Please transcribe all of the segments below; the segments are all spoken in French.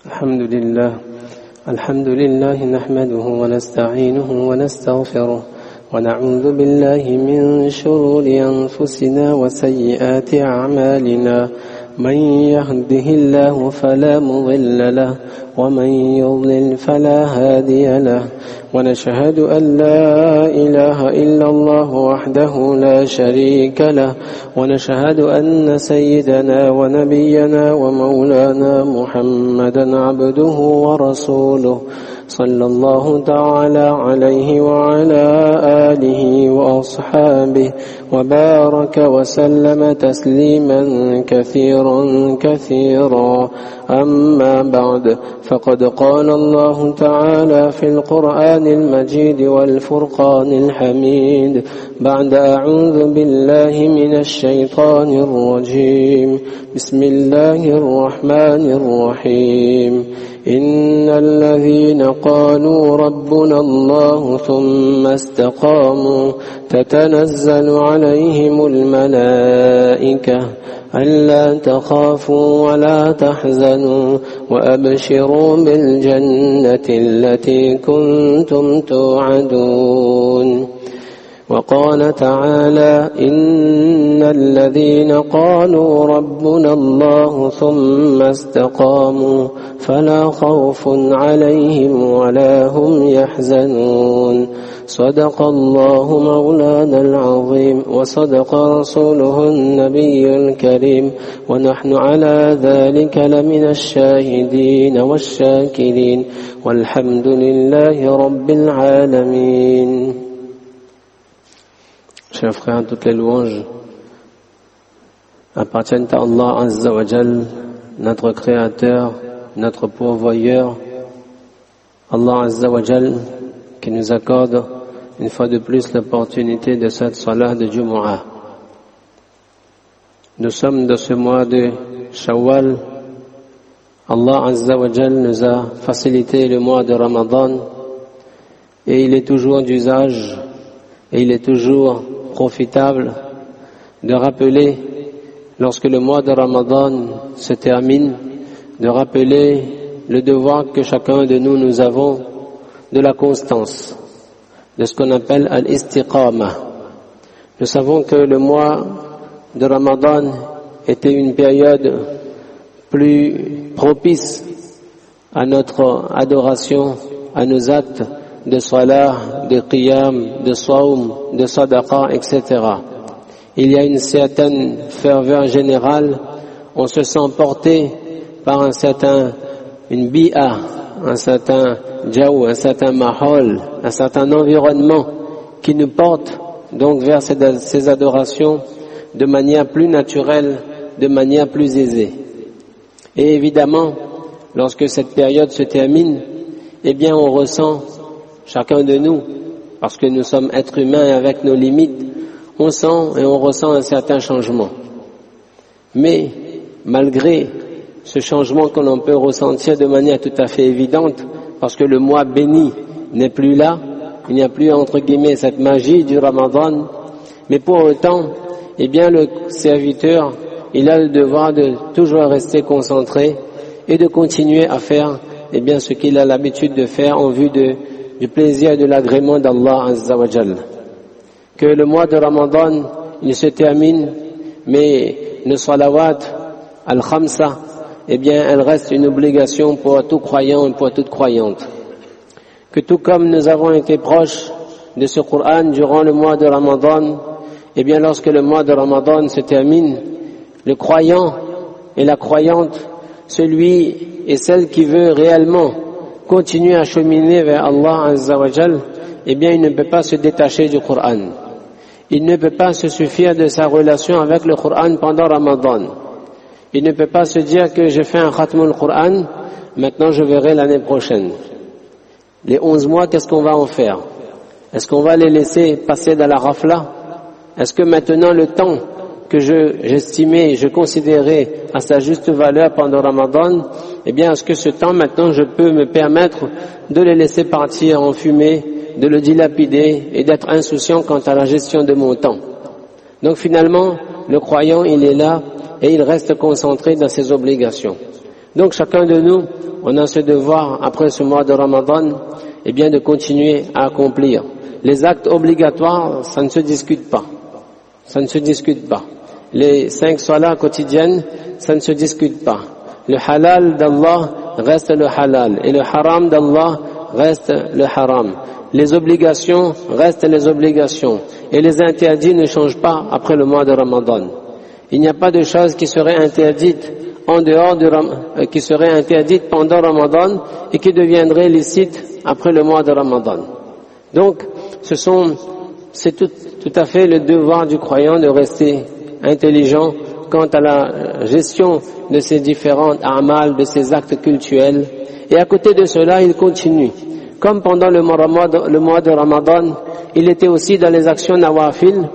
الحمد لله نحمده ونستعينه ونستغفره ونعوذ بالله من شرور أنفسنا وسيئات أعمالنا من يهده الله فلا مضل له ومن يضلل فلا هادي له ونشهد أن لا إله إلا الله وحده لا شريك له ونشهد أن سيدنا ونبينا ومولانا محمدا عبده ورسوله صلى الله تعالى عليه وعلى آله وأصحابه وبارك وسلم تسليما كثيرا أما بعد فقد قال الله تعالى في القرآن المجيد والفرقان الحميد بعد أعوذ بالله من الشيطان الرجيم بسم الله الرحمن الرحيم إن الذين قالوا ربنا الله ثم استقاموا تتنزل عليهم الملائكة ألا تخافوا ولا تحزنوا وأبشروا بالجنة التي كنتم توعدون وقال تعالى إن الذين قالوا ربنا الله ثم استقاموا فلا خوف عليهم ولا هم يحزنون صدق الله مولانا العظيم وصدق رسوله النبي الكريم ونحن على ذلك لمن الشاهدين والشاكرين والحمد لله رب العالمين. Chers frères, toutes les louanges appartiennent à Allah Azza wa Jal, notre Créateur, notre pourvoyeur. Allah Azza wa Jal qui nous accorde une fois de plus l'opportunité de cette salat de Jumu'ah. Nous sommes dans ce mois de Shawwal. Allah Azza wa Jal nous a facilité le mois de Ramadan et il est toujours d'usage et il est toujours profitable de rappeler, lorsque le mois de Ramadan se termine, de rappeler le devoir que chacun de nous avons de la constance, de ce qu'on appelle al-istiqama. Nous savons que le mois de Ramadan était une période plus propice à notre adoration, à nos actes de salat, de qiyam, de saum, de sadaqa, etc. Il y a une certaine ferveur générale, on se sent porté par une bi'a, un certain jaw, un certain mahol, un certain environnement qui nous porte donc vers ces adorations de manière plus naturelle, de manière plus aisée. Et évidemment, lorsque cette période se termine, eh bien on ressent, chacun de nous, parce que nous sommes êtres humains et avec nos limites, on sent et on ressent un certain changement. Mais malgré ce changement que l'on peut ressentir de manière tout à fait évidente, parce que le mois béni n'est plus là, il n'y a plus entre guillemets cette magie du Ramadan, mais pour autant, eh bien le serviteur, il a le devoir de toujours rester concentré et de continuer à faire eh bien ce qu'il a l'habitude de faire en vue du plaisir et de l'agrément d'Allah Azza wa Jal. Que le mois de Ramadan, il se termine, mais le salawat al-khamsa, eh bien, elle reste une obligation pour tout croyant et pour toute croyante. Que tout comme nous avons été proches de ce Coran durant le mois de Ramadan, eh bien, lorsque le mois de Ramadan se termine, le croyant et la croyante, celui et celle qui veut réellement continuer à cheminer vers Allah Azza wa Jal, eh bien, il ne peut pas se détacher du Coran. Il ne peut pas se suffire de sa relation avec le Coran pendant Ramadan. Il ne peut pas se dire que j'ai fait un khatmul Coran, maintenant je verrai l'année prochaine. Les 11 mois, qu'est-ce qu'on va en faire? Est-ce qu'on va les laisser passer dans la rafla? Est-ce que maintenant le temps que j'estimais, je considérais à sa juste valeur pendant Ramadan, eh bien, est-ce que ce temps maintenant je peux me permettre de le laisser partir en fumée, de le dilapider et d'être insouciant quant à la gestion de mon temps? Donc finalement, le croyant, il est là et il reste concentré dans ses obligations. Donc chacun de nous, on a ce devoir, après ce mois de Ramadan, eh bien de continuer à accomplir. Les actes obligatoires, ça ne se discute pas. Ça ne se discute pas. Les 5 salats quotidiennes, ça ne se discute pas. Le halal d'Allah reste le halal et le haram d'Allah reste le haram. Les obligations restent les obligations et les interdits ne changent pas après le mois de Ramadan. Il n'y a pas de choses qui seraient interdites en dehors qui seraient interdites pendant Ramadan et qui deviendraient licites après le mois de Ramadan. Donc, c'est tout à fait le devoir du croyant de rester intelligent quant à la gestion de ces différentes a'mal, de ces actes cultuels. Et à côté de cela, il continue. Comme pendant le mois de Ramadan, il était aussi dans les actions nawafil,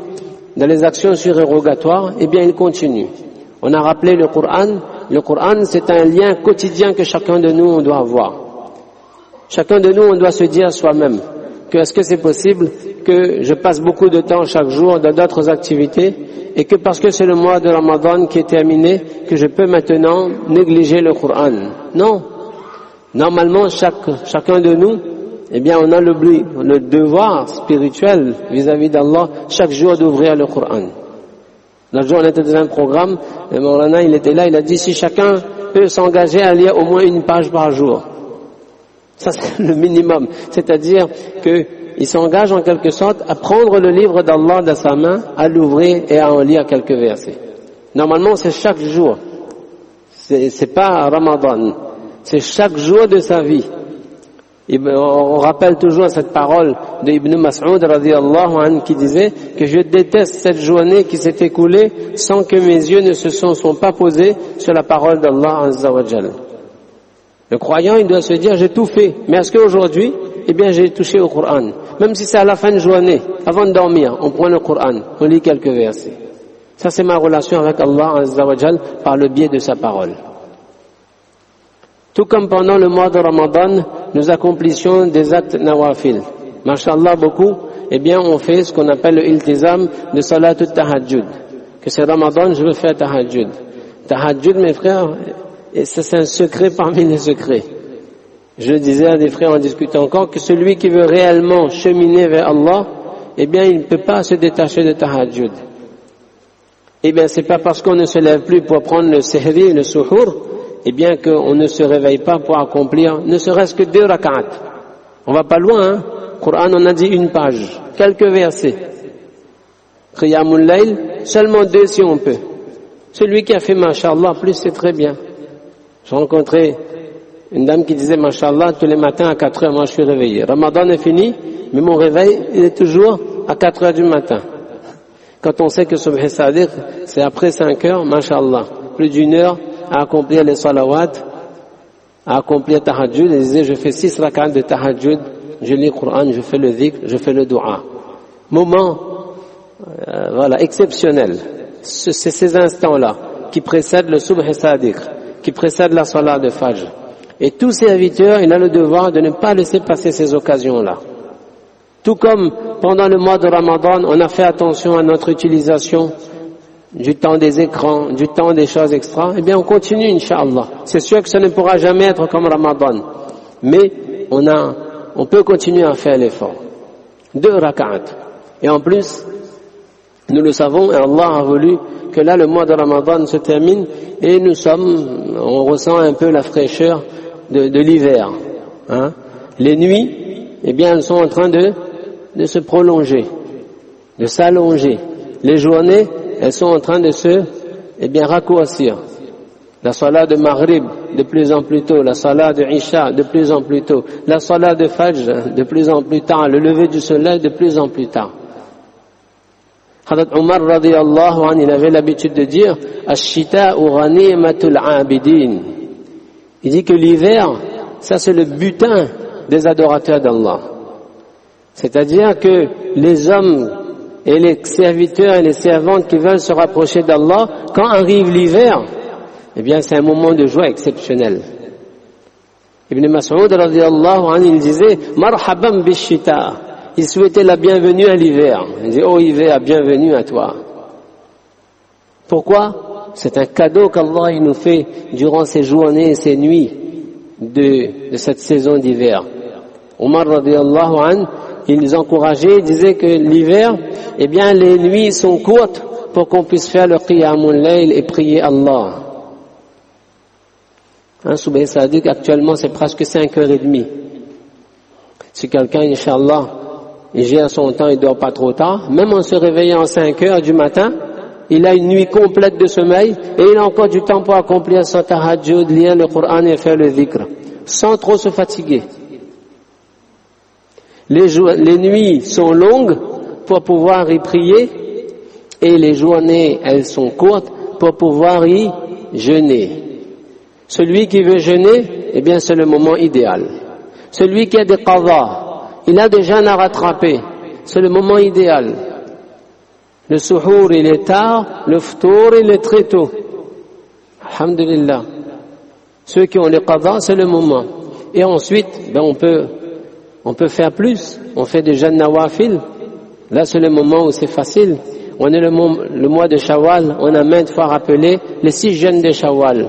dans les actions surérogatoires, eh bien il continue. On a rappelé le Coran. Le Coran, c'est un lien quotidien que chacun de nous, on doit avoir. Chacun de nous, on doit se dire soi-même que est-ce que c'est possible que je passe beaucoup de temps chaque jour dans d'autres activités et que parce que c'est le mois de Ramadan qui est terminé, que je peux maintenant négliger le Coran. Non. Normalement, chacun de nous, eh bien, on a le devoir spirituel vis-à-vis d'Allah chaque jour d'ouvrir le Coran. L'autre jour, on était dans un programme, et Maulana, il était là, il a dit si chacun peut s'engager à lire au moins une page par jour. Ça, c'est le minimum. C'est-à-dire qu'il s'engage en quelque sorte à prendre le livre d'Allah dans sa main, à l'ouvrir et à en lire quelques versets. Normalement, c'est chaque jour. C'est pas Ramadan. C'est chaque jour de sa vie. On rappelle toujours cette parole de Ibn Mas'ud radiyallahu anhu qui disait que je déteste cette journée qui s'est écoulée sans que mes yeux ne se sont pas posés sur la parole d'Allah azza wa jal. Le croyant, il doit se dire j'ai tout fait, mais est-ce qu'aujourd'hui, eh bien j'ai touché au Coran. Même si c'est à la fin de journée, avant de dormir, on prend le Coran, on lit quelques versets. Ça c'est ma relation avec Allah azza wa jal par le biais de sa parole. Tout comme pendant le mois de Ramadan, nous accomplissions des actes nawafil. Masha'Allah, beaucoup, eh bien, on fait ce qu'on appelle le iltizam de salat tahajjud. Que c'est Ramadan, je veux faire tahajjud. Tahajjud, mes frères, et ça c'est un secret parmi les secrets. Je disais à des frères en discutant encore que celui qui veut réellement cheminer vers Allah, eh bien, il ne peut pas se détacher de tahajjud. Eh bien, c'est pas parce qu'on ne se lève plus pour prendre le sehri, le suhour, eh bien qu'on ne se réveille pas pour accomplir ne serait-ce que 2 rak'at. On va pas loin, hein. Coran, on a dit une page, quelques versets. Qiyamul Layl, seulement 2 si on peut. Celui qui a fait Masha'Allah, plus c'est très bien. J'ai rencontré une dame qui disait Masha'Allah, tous les matins à 4 heures, moi je suis réveillé. Ramadan est fini, mais mon réveil, il est toujours à 4 heures du matin. Quand on sait que Subh Sadiq, c'est après 5 heures, Masha'Allah, plus d'1 heure, à accomplir les salawat, à accomplir tahajjud. Elle disait, je fais 6 rak'at de tahajjud, je lis le Coran, je fais le dhikr, je fais le dua. Moment, voilà, exceptionnel. C'est ces instants-là qui précèdent le subh sadiq, qui précèdent la salat de Fajr. Et tout serviteur, il a le devoir de ne pas laisser passer ces occasions-là. Tout comme pendant le mois de Ramadan, on a fait attention à notre utilisation du temps des écrans, du temps des choses extra, eh bien on continue, Inch'Allah. C'est sûr que ça ne pourra jamais être comme Ramadan, mais on peut continuer à faire l'effort. 2 rak'at. Et en plus, nous le savons, et Allah a voulu que là le mois de Ramadan se termine et on ressent un peu la fraîcheur de l'hiver. Hein. Les nuits, eh bien elles sont en train de se prolonger, de s'allonger. Les journées, elles sont en train de se raccourcir. La salat de Maghrib de plus en plus tôt, la salat de Isha de plus en plus tôt, la salat de Fajr de plus en plus tard, le lever du soleil de plus en plus tard. Hadrat Omar radiyallahu anhu, il avait l'habitude de dire Ash-shita'u ghanimatul 'abidin. Il dit que l'hiver, ça c'est le butin des adorateurs d'Allah. C'est-à-dire que les hommes et les serviteurs et les servantes qui veulent se rapprocher d'Allah, quand arrive l'hiver, eh bien c'est un moment de joie exceptionnel. Ibn Mas'ud radiyallahu anhu, il disait marhaban bishita. Il souhaitait la bienvenue à l'hiver. Il disait oh hiver, bienvenue à toi. Pourquoi? c'est un cadeau qu'Allah il nous fait durant ces journées et ces nuits de cette saison d'hiver. Omar radiyallahu anhu, il nous encourageait, il disait que l'hiver, eh bien les nuits sont courtes pour qu'on puisse faire le qiyamul layl et prier Allah. Soubaï Sadiq, actuellement c'est presque 5h30. Si quelqu'un, Inch'Allah, il gère son temps, il dort pas trop tard, même en se réveillant à 5h du matin, il a une nuit complète de sommeil et il a encore du temps pour accomplir son tahajjud, lire le Coran et faire le dhikr, sans trop se fatiguer. Les nuits sont longues pour pouvoir y prier et les journées, elles sont courtes pour pouvoir y jeûner. Celui qui veut jeûner, eh bien c'est le moment idéal. Celui qui a des qadha, il a des jeûnes à rattraper, c'est le moment idéal. Le suhour il est tard, le ftour il est très tôt. Alhamdulillah. Ceux qui ont les qadha, c'est le moment. Et ensuite, on peut faire plus. On fait des jeûnes nawafil. Là c'est le moment où c'est facile. On est le mois de Shawwal, on a maintes fois rappelé les 6 jeûnes de Shawwal.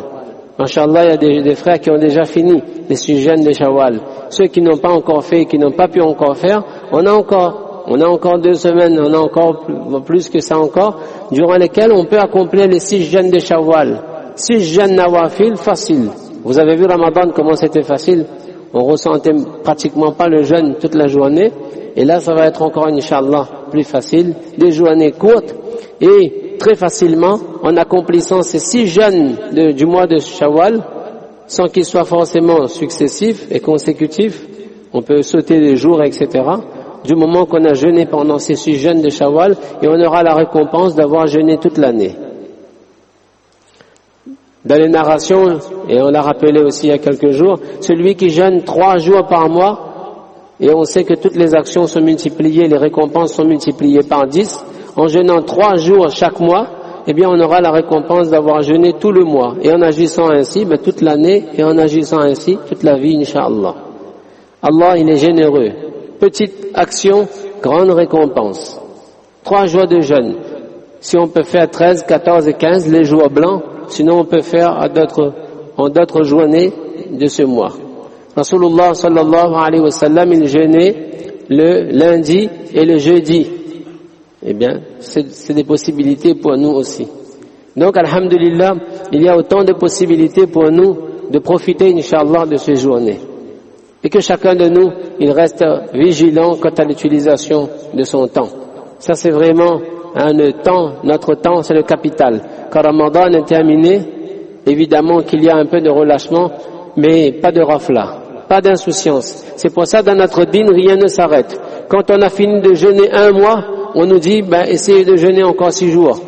Masha'Allah, il y a des frères qui ont déjà fini les 6 jeûnes de Shawwal. Ceux qui n'ont pas encore fait, qui n'ont pas pu encore faire, on a encore 2 semaines, on a encore plus que ça encore, durant lesquelles on peut accomplir les 6 jeûnes de Shawwal. 6 jeûnes nawafil, facile. Vous avez vu Ramadan, comment c'était facile? On ressentait pratiquement pas le jeûne toute la journée. Et là, ça va être encore, Inch'Allah, plus facile. Des journées courtes et très facilement, en accomplissant ces 6 jeûnes du mois de Shawwal, sans qu'ils soient forcément successifs et consécutifs, on peut sauter des jours, etc. Du moment qu'on a jeûné pendant ces 6 jeûnes de Shawwal, et on aura la récompense d'avoir jeûné toute l'année. Dans les narrations, et on l'a rappelé aussi il y a quelques jours, celui qui jeûne 3 jours par mois, et on sait que toutes les actions sont multipliées, les récompenses sont multipliées par 10, en jeûnant 3 jours chaque mois, eh bien on aura la récompense d'avoir jeûné tout le mois, et en agissant ainsi, toute l'année, et en agissant ainsi, toute la vie, Inch'Allah. Allah, il est généreux. Petite action, grande récompense. 3 jours de jeûne. Si on peut faire 13, 14 et 15, les jours blancs, sinon on peut faire en d'autres journées de ce mois. Rasulullah sallallahu alayhi wa sallam, il jeûnait le lundi et le jeudi. Eh bien, c'est des possibilités pour nous aussi. Donc, alhamdulillah, il y a autant de possibilités pour nous de profiter, Inch'Allah, de ces journées. Et que chacun de nous, il reste vigilant quant à l'utilisation de son temps. Ça, c'est vraiment notre temps, c'est le capital. Quand Ramadan est terminé, évidemment qu'il y a un peu de relâchement, mais pas de rafla, pas d'insouciance. C'est pour ça, dans notre dîne, rien ne s'arrête. Quand on a fini de jeûner 1 mois, on nous dit, essayez de jeûner encore 6 jours.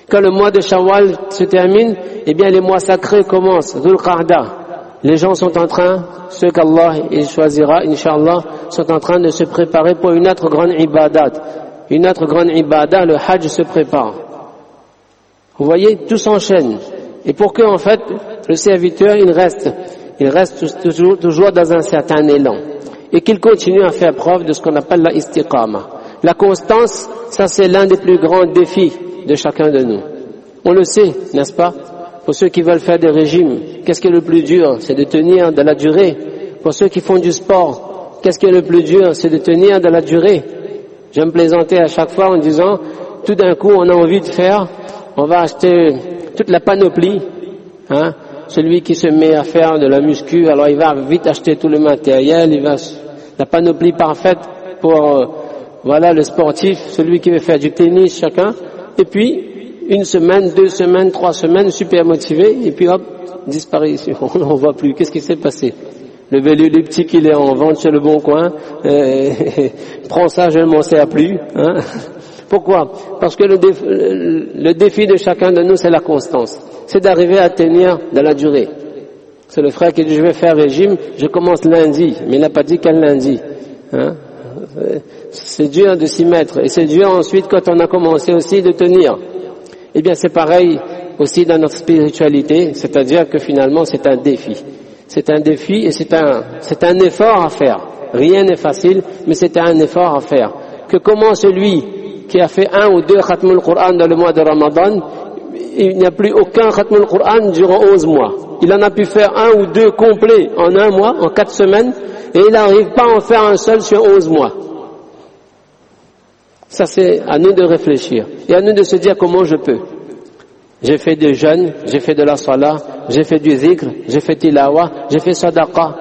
Quand le mois de Shawwal se termine, eh bien les mois sacrés commencent, Dhul Qa'da. Les gens sont en train, ceux qu'Allah il choisira, Inch'Allah, sont en train de se préparer pour une autre grande ibadat. Une autre grande ibadat, le Hajj se prépare. Vous voyez, tout s'enchaîne. Et pour que, en fait, le serviteur, il reste toujours dans un certain élan. Et qu'il continue à faire preuve de ce qu'on appelle la istiqama. La constance, ça c'est l'un des plus grands défis de chacun de nous. On le sait, n'est-ce pas? Pour ceux qui veulent faire des régimes, qu'est-ce qui est le plus dur? C'est de tenir dans la durée. Pour ceux qui font du sport, qu'est-ce qui est le plus dur? C'est de tenir dans la durée. J'aime plaisanter à chaque fois en disant, tout d'un coup on a envie de faire, on va acheter toute la panoplie, celui qui se met à faire de la muscu, alors il va vite acheter tout le matériel, la panoplie parfaite pour, le sportif, celui qui veut faire du tennis, chacun, et puis, 1 semaine, 2 semaines, 3 semaines, super motivé, et puis hop, disparition, on n'en voit plus. Qu'est-ce qui s'est passé? Le petit qu'il est en vente chez le Bon Coin, prends ça, je ne m'en sers plus. Pourquoi? Parce que le défi de chacun de nous, c'est la constance. C'est d'arriver à tenir dans la durée. C'est le frère qui dit, je vais faire régime, je commence lundi, mais il n'a pas dit quel lundi. C'est dur de s'y mettre, et c'est dur ensuite quand on a commencé aussi de tenir. Eh bien c'est pareil aussi dans notre spiritualité, c'est-à-dire que finalement c'est un défi. C'est un défi et c'est un effort à faire. Rien n'est facile, mais c'est un effort à faire. Que comment celui qui a fait 1 ou 2 khatmul Qur'an dans le mois de Ramadan, il n'y a plus aucun khatm al-Qur'an durant 11 mois. Il en a pu faire 1 ou 2 complets en 1 mois, en 4 semaines, et il n'arrive pas à en faire un seul sur 11 mois. Ça, c'est à nous de réfléchir. Et à nous de se dire comment je peux. J'ai fait des jeûnes, j'ai fait de la salat, j'ai fait du zikr, j'ai fait tilawa, j'ai fait sadaqa.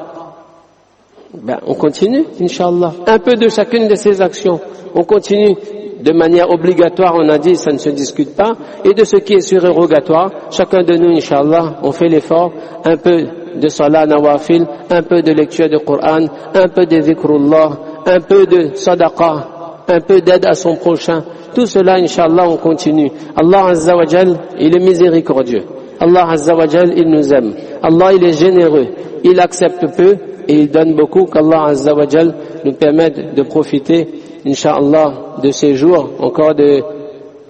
Ben, on continue, Inch'Allah. Un peu de chacune de ces actions. On continue de manière obligatoire, on a dit, ça ne se discute pas. Et de ce qui est surérogatoire, chacun de nous, Inch'Allah, on fait l'effort. Un peu de salat nawafil, un peu de lecture du Coran, un peu de zikrullah, un peu de sadaqa, un peu d'aide à son prochain. Tout cela, Inch'Allah, on continue. Allah Azza wa Jal, il est miséricordieux. Allah Azza wa Jal, il nous aime. Allah, il est généreux. Il accepte peu et il donne beaucoup. Qu'Allah Azza wa Jal nous permette de profiter, Inch'Allah, de ces jours, encore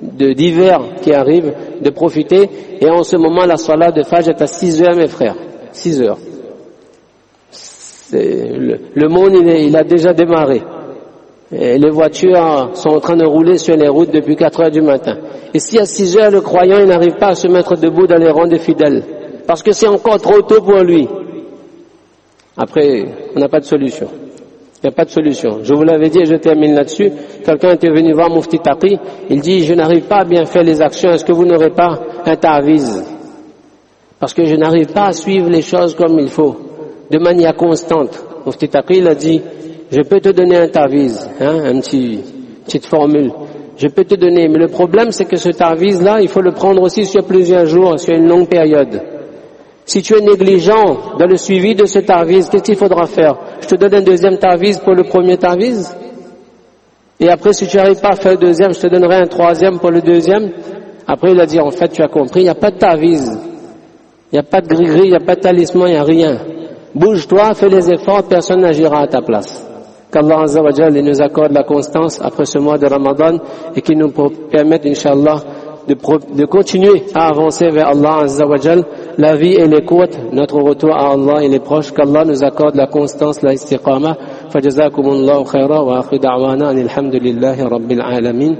d'hiver qui arrivent, de profiter. Et en ce moment, la salat de Fajr est à 6 heures, mes frères. 6 heures. Le monde, il a déjà démarré. Et les voitures sont en train de rouler sur les routes depuis 4 heures du matin. Et si à 6 heures, le croyant, il n'arrive pas à se mettre debout dans les rangs des fidèles, parce que c'est encore trop tôt pour lui, après, on n'a pas de solution. Il n'y a pas de solution. Je vous l'avais dit et je termine là-dessus. Quelqu'un était venu voir Mufti Taqi. Il dit, je n'arrive pas à bien faire les actions. Est-ce que vous n'aurez pas un ta'aviz? Parce que je n'arrive pas à suivre les choses comme il faut, de manière constante. Mufti Taqi, il a dit, je peux te donner un ta'aviz, petite formule. Je peux te donner, mais le problème c'est que ce ta'aviz-là, il faut le prendre aussi sur plusieurs jours, sur une longue période. Si tu es négligent dans le suivi de ce ta'aviz, qu'est-ce qu'il faudra faire? Je te donne un deuxième ta'aviz pour le premier ta'aviz. Et après, si tu n'arrives pas à faire le deuxième, je te donnerai un troisième pour le deuxième. Après, il a dit, en fait, tu as compris, il n'y a pas de ta'aviz. Il n'y a pas de gris-gris, il n'y a pas de talisman, il n'y a rien. Bouge-toi, fais les efforts, personne n'agira à ta place. Qu'Allah Azza wa Jal nous accorde la constance après ce mois de Ramadan et qu'il nous permette, Inch'Allah, de continuer à avancer vers Allah Azza wa Jal. La vie elle est courte, notre retour à Allah il est proche. Qu'Allah nous accorde la constance, la istiqama. Fajazakumullahu khaira wa akhiru da'wana alhamdulillahi rabbil alamin.